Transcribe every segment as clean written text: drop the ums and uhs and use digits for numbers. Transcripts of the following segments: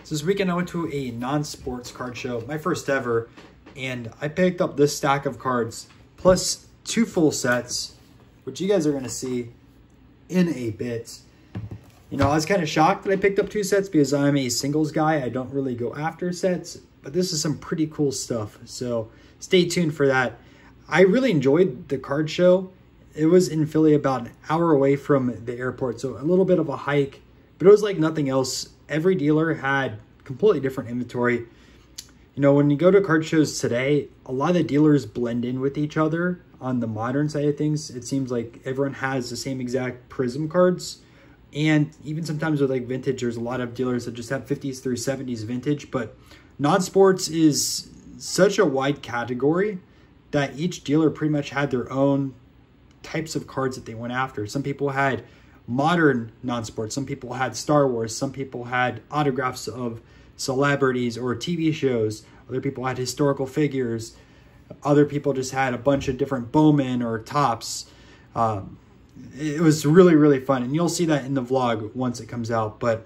So this weekend I went to a non-sports card show, my first ever, and I picked up this stack of cards plus 2 full sets, which you guys are going to see in a bit. You know, I was kind of shocked that I picked up 2 sets because I'm a singles guy. I don't really go after sets, but this is some pretty cool stuff. So stay tuned for that. I really enjoyed the card show. It was in Philly, about an hour away from the airport, so a little bit of a hike, but it was like nothing else. Every dealer had completely different inventory. You know, when you go to card shows today, a lot of the dealers blend in with each other. On the modern side of things, it seems like everyone has the same exact Prism cards. And even sometimes with like vintage, there's a lot of dealers that just have 50s through 70s vintage. But non-sports is such a wide category that each dealer pretty much had their own types of cards that they went after. Some people had modern non-sports, some people had Star Wars, some people had autographs of celebrities or TV shows, other people had historical figures, other people just had a bunch of different Bowman or Tops. It was really, really fun, and you'll see that in the vlog once it comes out. But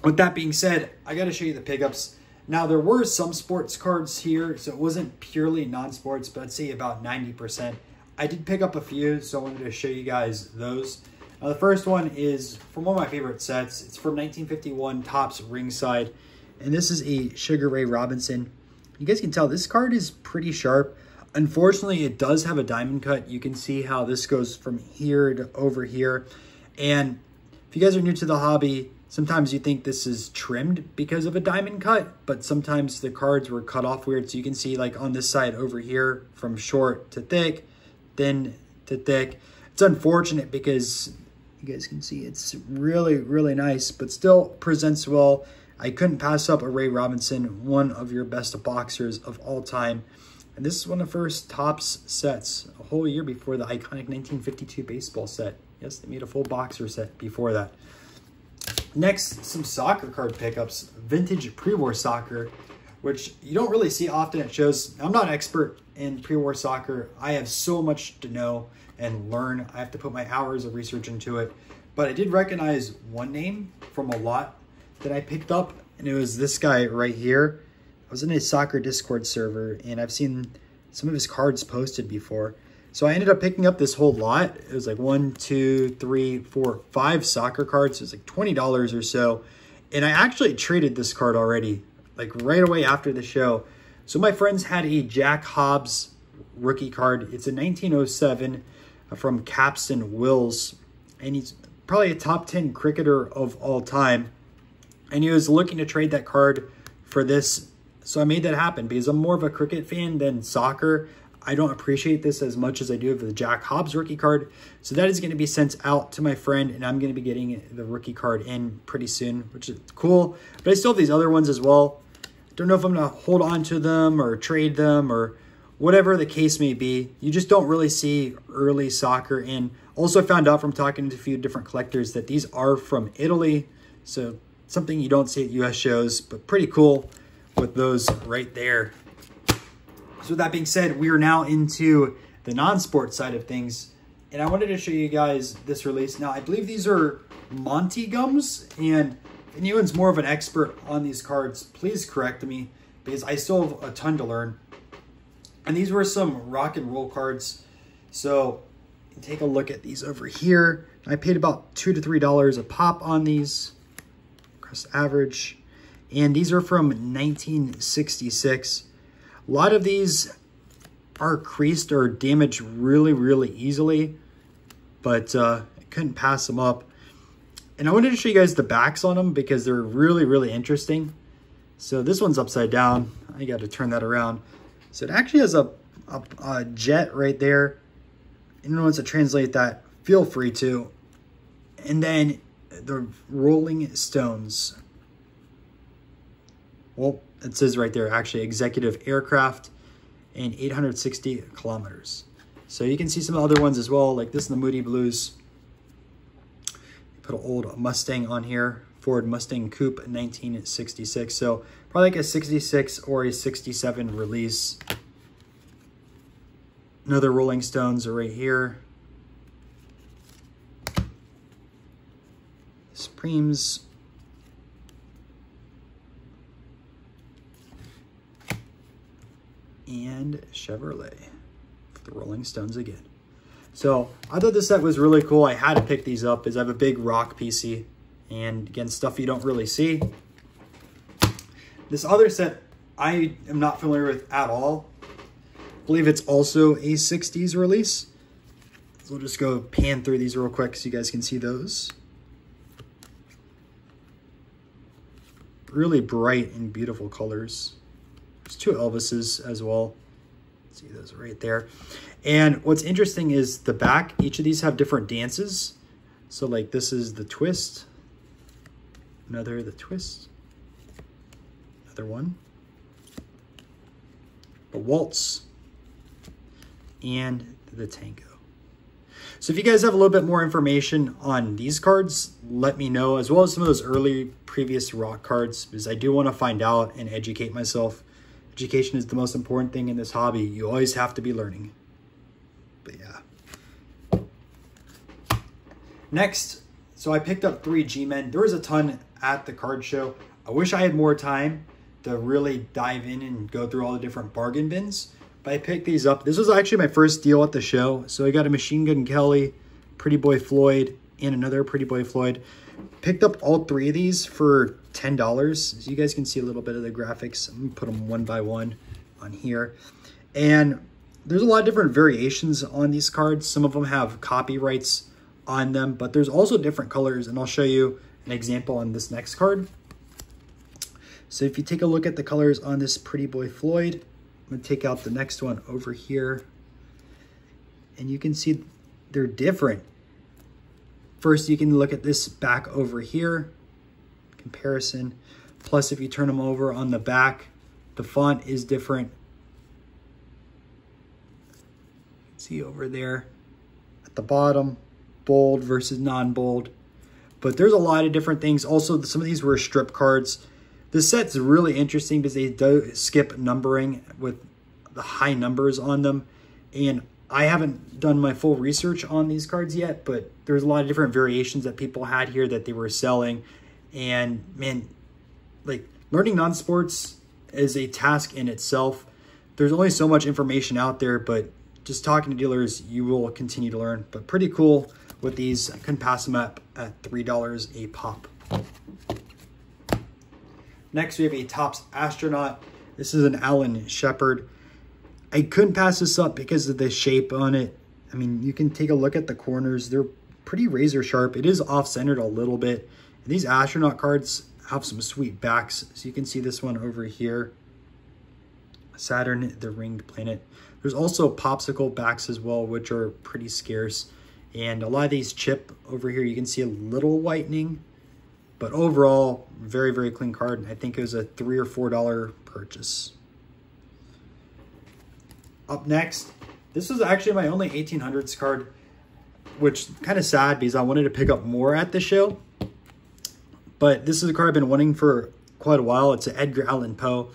with that being said, I got to show you the pickups. Now, there were some sports cards here, so it wasn't purely non-sports, but I'd say about 90%. I did pick up a few, so I wanted to show you guys those. Now, the first one is from one of my favorite sets. It's from 1951 Topps Ringside, and this is a Sugar Ray Robinson. You guys can tell this card is pretty sharp. Unfortunately, it does have a diamond cut. You can see how this goes from here to over here. And if you guys are new to the hobby, sometimes you think this is trimmed because of a diamond cut, but sometimes the cards were cut off weird. So you can see like on this side over here, from short to thick, thin to thick. It's unfortunate because you guys can see it's really, really nice, but still presents well. I couldn't pass up a Ray Robinson, one of your best boxers of all time. And this is one of the first Topps sets, a whole year before the iconic 1952 baseball set. Yes, they made a full boxer set before that. Next, some soccer card pickups, vintage pre-war soccer, which you don't really see often at shows. I'm not an expert in pre-war soccer. I have so much to know and learn. I have to put my hours of research into it. But I did recognize one name from a lot that I picked up, and it was this guy right here. I was in a soccer Discord server, and I've seen some of his cards posted before. So I ended up picking up this whole lot. It was like 1, 2, 3, 4, 5 soccer cards. It was like $20 or so. And I actually traded this card already, like right away after the show. So my friends had a Jack Hobbs rookie card. It's a 1907 from Capstan Wills. And he's probably a top 10 cricketer of all time. And he was looking to trade that card for this. So I made that happen because I'm more of a cricket fan than soccer. I don't appreciate this as much as I do of the Jack Hobbs rookie card. So that is going to be sent out to my friend, and I'm going to be getting the rookie card in pretty soon, which is cool. But I still have these other ones as well. Don't know if I'm going to hold on to them or trade them or whatever the case may be. You just don't really see early soccer. And also I found out from talking to a few different collectors that these are from Italy. So something you don't see at US shows, but pretty cool with those right there. So with that being said, we are now into the non-sport side of things. And I wanted to show you guys this release. Now, I believe these are Monty gums. And if anyone's more of an expert on these cards, please correct me because I still have a ton to learn. And these were some rock and roll cards. So take a look at these over here. I paid about $2 to $3 a pop on these. Across average. And these are from 1966. A lot of these are creased or damaged really, really easily, but I couldn't pass them up. And I wanted to show you guys the backs on them because they're really, really interesting. So this one's upside down. I got to turn that around. So it actually has a jet right there. Anyone wants to translate that, feel free to. And then the Rolling Stones. Well, it says right there, actually, executive aircraft and 860 kilometers. So you can see some other ones as well, like this in the Moody Blues. Put an old Mustang on here, Ford Mustang Coupe 1966. So probably like a 66 or a 67 release. Another Rolling Stones are right here. Supremes. and Chevrolet for the Rolling Stones again. So I thought this set was really cool. I had to pick these up as I have a big rock PC. And again, stuff you don't really see. This other set I am not familiar with at all. I believe it's also a 60s release. So we'll just go pan through these real quick so you guys can see those. Really bright and beautiful colors. There's two Elvises as well. See those right there. And what's interesting is the back, each of these have different dances. So like this is the twist. Another, the twist. Another one. The waltz. And the tango. So if you guys have a little bit more information on these cards, let me know, as well as some of those early previous rock cards, because I do want to find out and educate myself. Education is the most important thing in this hobby. You always have to be learning. But yeah. Next, so I picked up 3 GMen. There was a ton at the card show. I wish I had more time to really dive in and go through all the different bargain bins. But I picked these up. This was actually my first deal at the show. So I got a Machine Gun Kelly, Pretty Boy Floyd, and another Pretty Boy Floyd. Picked up all 3 of these for $10. So you guys can see a little bit of the graphics. I'm gonna put them one by one on here. And there's a lot of different variations on these cards. Some of them have copyrights on them, but there's also different colors. And I'll show you an example on this next card. So if you take a look at the colors on this Pretty Boy Floyd, I'm gonna take out the next one over here, and you can see they're different. First, you can look at this back over here, comparison. Plus, if you turn them over on the back, the font is different. See over there at the bottom, bold versus non-bold. But there's a lot of different things. Also, some of these were strip cards. This set's really interesting because they do skip numbering with the high numbers on them. And I haven't done my full research on these cards yet, but there's a lot of different variations that people had here that they were selling. And man, like learning non-sports is a task in itself. There's only so much information out there, but just talking to dealers, you will continue to learn. But pretty cool with these. I couldn't pass them up at $3 a pop. Next, we have a Topps Astronaut. This is an Allen Shepard. I couldn't pass this up because of the shape on it. I mean, you can take a look at the corners. They're pretty razor sharp. It is off-centered a little bit. And these Astronaut cards have some sweet backs. So you can see this one over here. Saturn, the ringed planet. There's also popsicle backs as well, which are pretty scarce. And a lot of these chip over here, you can see a little whitening. But overall, very, very clean card. I think it was a $3 or $4 purchase. Up next, this was actually my only 1800s card, which kind of sad because I wanted to pick up more at the show. But this is a card I've been wanting for quite a while. It's an Edgar Allan Poe.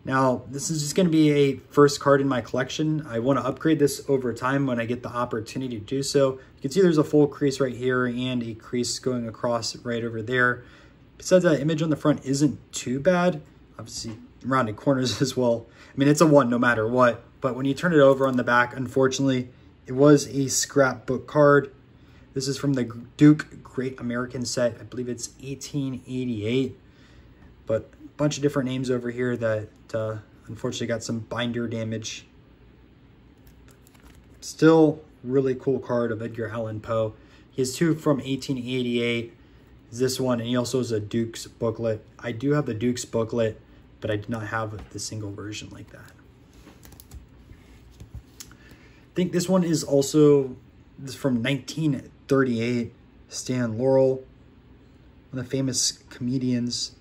Now, this is just going to be a first card in my collection. I want to upgrade this over time when I get the opportunity to do so. You can see there's a full crease right here and a crease going across right over there. Besides, that image on the front isn't too bad. Obviously, rounded corners as well. I mean, it's a 1 no matter what. But when you turn it over on the back, unfortunately, it was a scrapbook card. This is from the Duke Great American set. I believe it's 1888. But a bunch of different names over here that unfortunately got some binder damage. Still really cool card of Edgar Allan Poe. He has 2 from 1888. This one, and he also has a Duke's booklet. I do have the Duke's booklet, but I did not have the single version like that. I think this one is also from 1938. Stan Laurel, one of the famous comedians.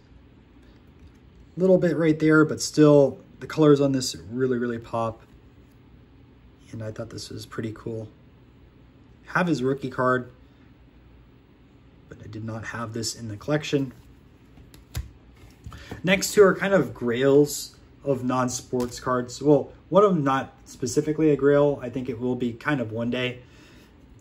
A little bit right there, but still the colors on this really, really pop. And I thought this was pretty cool. Have his rookie card, but I did not have this in the collection. Next two are kind of grails of non-sports cards. Well, one of them not specifically a grail. I think it will be kind of one day.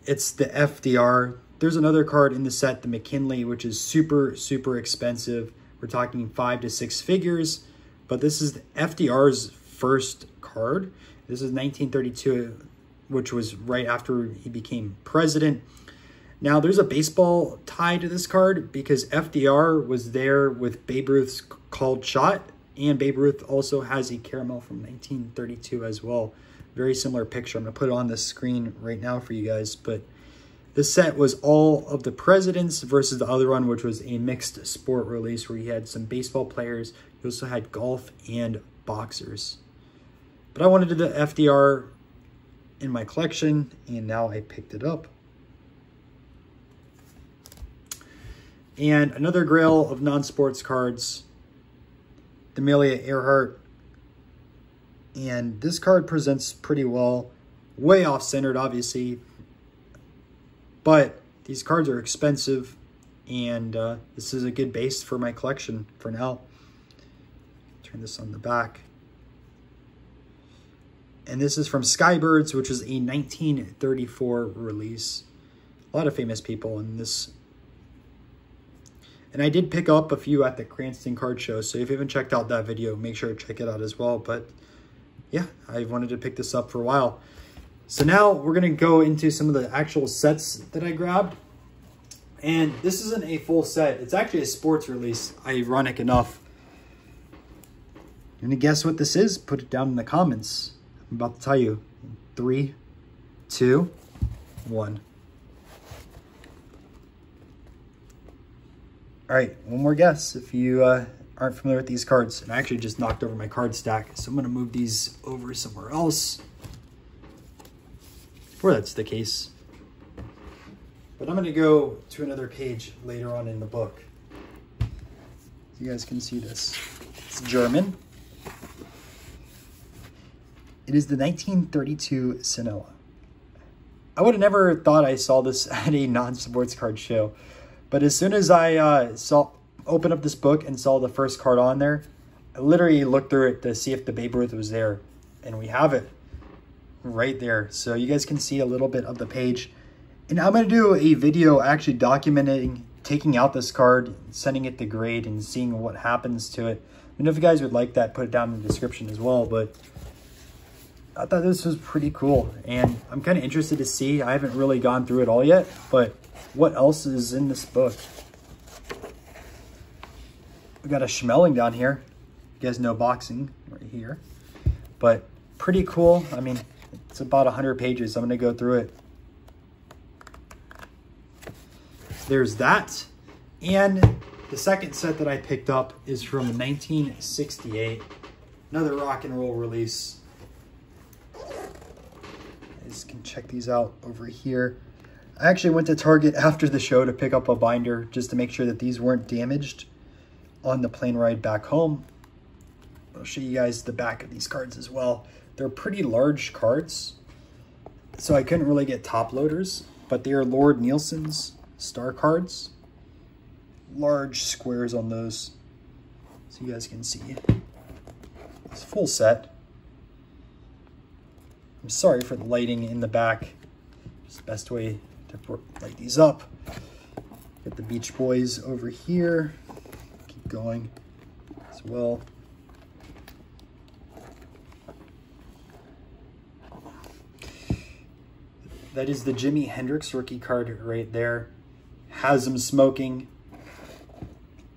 It's the FDR. There's another card in the set, the McKinley, which is super, super expensive. We're talking 5 to 6 figures, but this is the FDR's first card. This is 1932, which was right after he became president. Now, there's a baseball tie to this card because FDR was there with Babe Ruth's called shot, and Babe Ruth also has a caramel from 1932 as well. Very similar picture. I'm going to put it on the screen right now for you guys, but this set was all of the presidents versus the other one, which was a mixed sport release where you had some baseball players. You also had golf and boxers. But I wanted the FDR in my collection, and now I picked it up. And another grail of non-sports cards, the Amelia Earhart. And this card presents pretty well. Way off-centered, obviously. But these cards are expensive. And this is a good base for my collection for now. Turn this on the back. And this is from Skybirds, which is a 1934 release. A lot of famous people in this. And I did pick up a few at the Cranston card show, so if you haven't checked out that video, make sure to check it out as well. But yeah, I wanted to pick this up for a while. So now we're going to go into some of the actual sets that I grabbed. And this isn't a full set. It's actually a sports release, ironic enough. You want to guess what this is? Put it down in the comments. I'm about to tell you. 3, 2, 1. All right, one more guess if you aren't familiar with these cards. And I actually just knocked over my card stack, so I'm going to move these over somewhere else. Or that's the case. But I'm going to go to another page later on in the book. You guys can see this. It's German. It is the 1932 Sinella. I would have never thought I saw this at a non-sports card show. But as soon as I opened up this book and saw the first card on there, I literally looked through it to see if the Babe Ruth was there. And we have it right there. So you guys can see a little bit of the page. And I'm going to do a video actually documenting taking out this card, sending it to grade, and seeing what happens to it. And if you guys would like that, put it down in the description as well. But I thought this was pretty cool. And I'm kind of interested to see. I haven't really gone through it all yet, but what else is in this book? We got a Schmeling down here. You guys know boxing right here. But pretty cool. I mean, it's about 100 pages. I'm going to go through it. There's that. And the second set that I picked up is from 1968. Another rock and roll release. You guys can check these out over here. I actually went to Target after the show to pick up a binder just to make sure that these weren't damaged on the plane ride back home. I'll show you guys the back of these cards as well. They're pretty large cards, so I couldn't really get top loaders, but they are Lord Nielsen's star cards. Large squares on those, so you guys can see. It's a full set. I'm sorry for the lighting in the back. It's the best way to light these up. Got the Beach Boys over here. Keep going as well. That is the Jimi Hendrix rookie card right there. Has him smoking.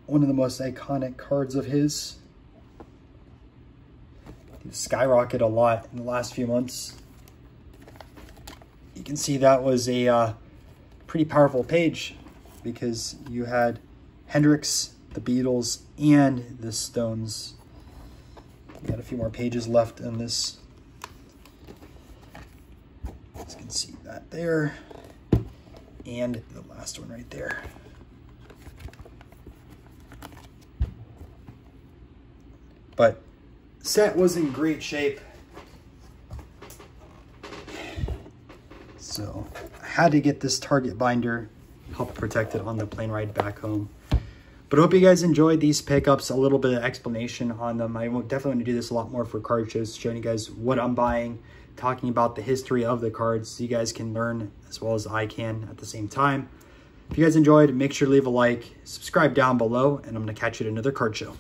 One of the most iconic cards of his. He's skyrocketed a lot in the last few months. You can see that was a pretty powerful page because you had Hendrix, the Beatles, and the Stones. We got a few more pages left in this. You can see that there. And the last one right there. But set was in great shape. So I had to get this Target binder, help protect it on the plane ride back home. But I hope you guys enjoyed these pickups, a little bit of explanation on them. I will definitely want to do this a lot more for card shows, showing you guys what I'm buying, talking about the history of the cards so you guys can learn as well as I can at the same time. If you guys enjoyed, make sure to leave a like, subscribe down below, and I'm going to catch you at another card show.